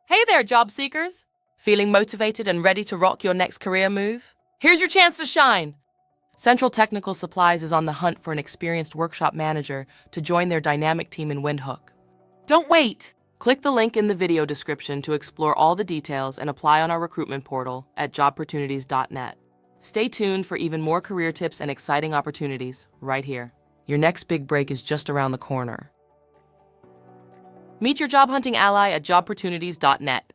Hey there, job seekers! Feeling motivated and ready to rock your next career move? Here's your chance to shine! Central Technical Supplies is on the hunt for an experienced workshop manager to join their dynamic team in Windhoek. Don't wait! Click the link in the video description to explore all the details and apply on our recruitment portal at jobportunities.net. Stay tuned for even more career tips and exciting opportunities right here. Your next big break is just around the corner. Meet your job hunting ally at jobportunities.net.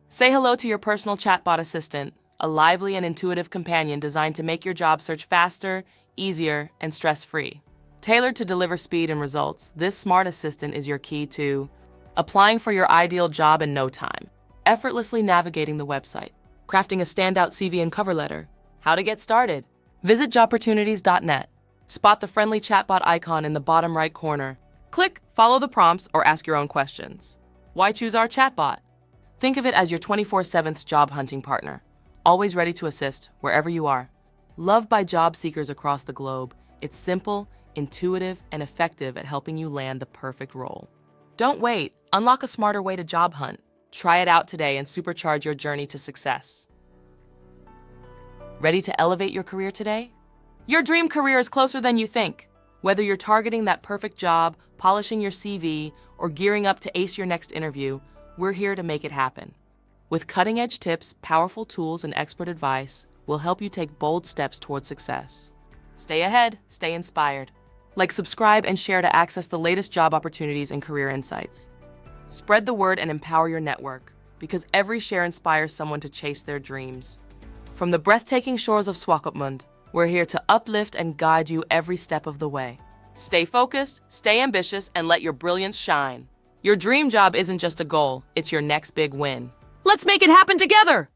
Say hello to your personal chatbot assistant, a lively and intuitive companion designed to make your job search faster, easier, and stress-free. Tailored to deliver speed and results, this smart assistant is your key to applying for your ideal job in no time, effortlessly navigating the website, crafting a standout CV and cover letter. How to get started? Visit jobportunities.net. Spot the friendly chatbot icon in the bottom right corner. Click, follow the prompts, or ask your own questions. Why choose our chatbot? Think of it as your 24/7 job hunting partner, always ready to assist wherever you are. Loved by job seekers across the globe, it's simple, intuitive, and effective at helping you land the perfect role. Don't wait. Unlock a smarter way to job hunt. Try it out today and supercharge your journey to success. Ready to elevate your career today? Your dream career is closer than you think. Whether you're targeting that perfect job, polishing your CV, or gearing up to ace your next interview, we're here to make it happen. With cutting-edge tips, powerful tools, and expert advice, we'll help you take bold steps towards success. Stay ahead, stay inspired. Like, subscribe, and share to access the latest job opportunities and career insights. Spread the word and empower your network, because every share inspires someone to chase their dreams. From the breathtaking shores of Swakopmund, we're here to uplift and guide you every step of the way. Stay focused, stay ambitious, and let your brilliance shine. Your dream job isn't just a goal, it's your next big win. Let's make it happen together!